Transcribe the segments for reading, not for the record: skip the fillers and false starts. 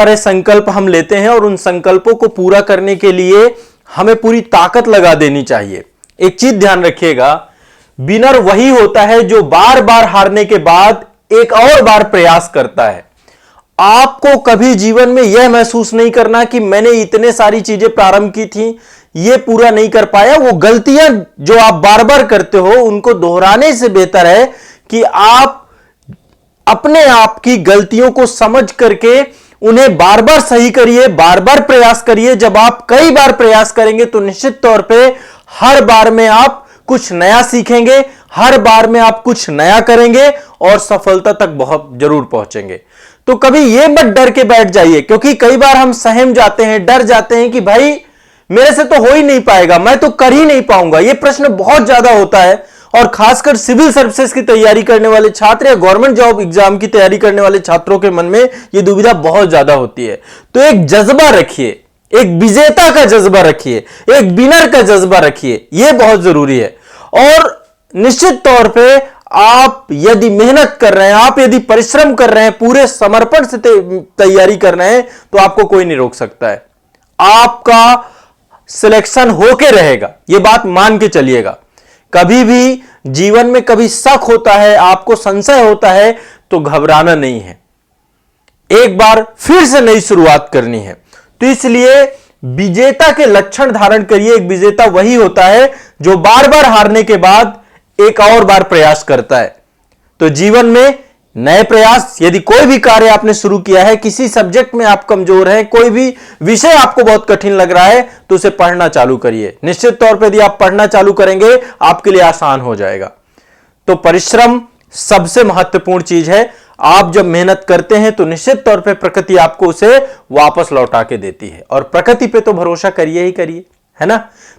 सारे संकल्प हम लेते हैं और उन संकल्पों को पूरा करने के लिए हमें पूरी ताकत लगा देनी चाहिए। एक चीज ध्यान रखिएगा, विनर वही होता है जो बार बार हारने के बाद एक और बार प्रयास करता है। आपको कभी जीवन में यह महसूस नहीं करना कि मैंने इतने सारी चीजें प्रारंभ की थी, यह पूरा नहीं कर पाया। वो गलतियां जो आप बार बार करते हो उनको दोहराने से बेहतर है कि आप अपने आप की गलतियों को समझ करके उन्हें बार बार सही करिए, बार बार प्रयास करिए। जब आप कई बार प्रयास करेंगे तो निश्चित तौर पे हर बार में आप कुछ नया सीखेंगे, हर बार में आप कुछ नया करेंगे और सफलता तक बहुत जरूर पहुंचेंगे। तो कभी यह मत डर के बैठ जाइए, क्योंकि कई बार हम सहम जाते हैं, डर जाते हैं कि भाई मेरे से तो हो ही नहीं पाएगा, मैं तो कर ही नहीं पाऊंगा। यह प्रश्न बहुत ज्यादा होता है और खासकर सिविल सर्विसेज की तैयारी करने वाले छात्र या गवर्नमेंट जॉब एग्जाम की तैयारी करने वाले छात्रों के मन में यह दुविधा बहुत ज्यादा होती है। तो एक जज्बा रखिए, एक विजेता का जज्बा रखिए, एक विनर का जज्बा रखिए, यह बहुत जरूरी है। और निश्चित तौर पे आप यदि मेहनत कर रहे हैं, आप यदि परिश्रम कर रहे हैं, पूरे समर्पण से तैयारी कर रहे हैं, तो आपको कोई नहीं रोक सकता है। आपका सिलेक्शन होके रहेगा, यह बात मान के चलिएगा। कभी भी जीवन में कभी शक होता है, आपको संशय होता है, तो घबराना नहीं है, एक बार फिर से नई शुरुआत करनी है। तो इसलिए विजेता के लक्षण धारण करिए। एक विजेता वही होता है जो बार बार हारने के बाद एक और बार प्रयास करता है। तो जीवन में नए प्रयास, यदि कोई भी कार्य आपने शुरू किया है, किसी सब्जेक्ट में आप कमजोर हैं, कोई भी विषय आपको बहुत कठिन लग रहा है, तो उसे पढ़ना चालू करिए। निश्चित तौर पर यदि आप पढ़ना चालू करेंगे आपके लिए आसान हो जाएगा। तो परिश्रम सबसे महत्वपूर्ण चीज है। आप जब मेहनत करते हैं तो निश्चित तौर पे प्रकृति आपको उसे वापस लौटा के देती है, और प्रकृति पे तो भरोसा करिए ही करिए, है ना।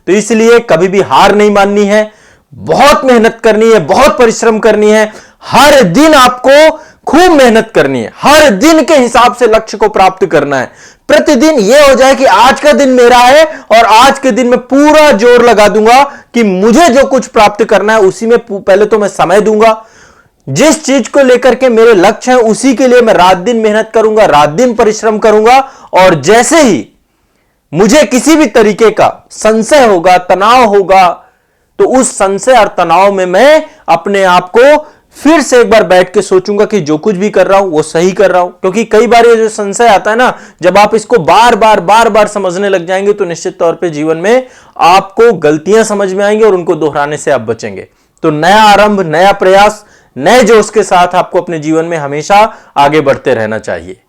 तो इसलिए कभी भी हार नहीं माननी है, बहुत मेहनत करनी है, बहुत परिश्रम करनी है। हर दिन आपको खूब मेहनत करनी है, हर दिन के हिसाब से लक्ष्य को प्राप्त करना है। प्रतिदिन यह हो जाए कि आज का दिन मेरा है और आज के दिन में पूरा जोर लगा दूंगा कि मुझे जो कुछ प्राप्त करना है उसी में पहले तो मैं समय दूंगा। जिस चीज को लेकर के मेरे लक्ष्य है उसी के लिए मैं रात दिन मेहनत करूंगा, रात दिन परिश्रम करूंगा। और जैसे ही मुझे किसी भी तरीके का संशय होगा, तनाव होगा, तो उस संशय और तनाव में मैं अपने आप को फिर से एक बार बैठ के सोचूंगा कि जो कुछ भी कर रहा हूं वो सही कर रहा हूं। क्योंकि कई बार ये जो संशय आता है ना, जब आप इसको बार बार समझने लग जाएंगे तो निश्चित तौर पे जीवन में आपको गलतियां समझ में आएंगी और उनको दोहराने से आप बचेंगे। तो नया आरंभ, नया प्रयास, नए जोश के साथ आपको अपने जीवन में हमेशा आगे बढ़ते रहना चाहिए।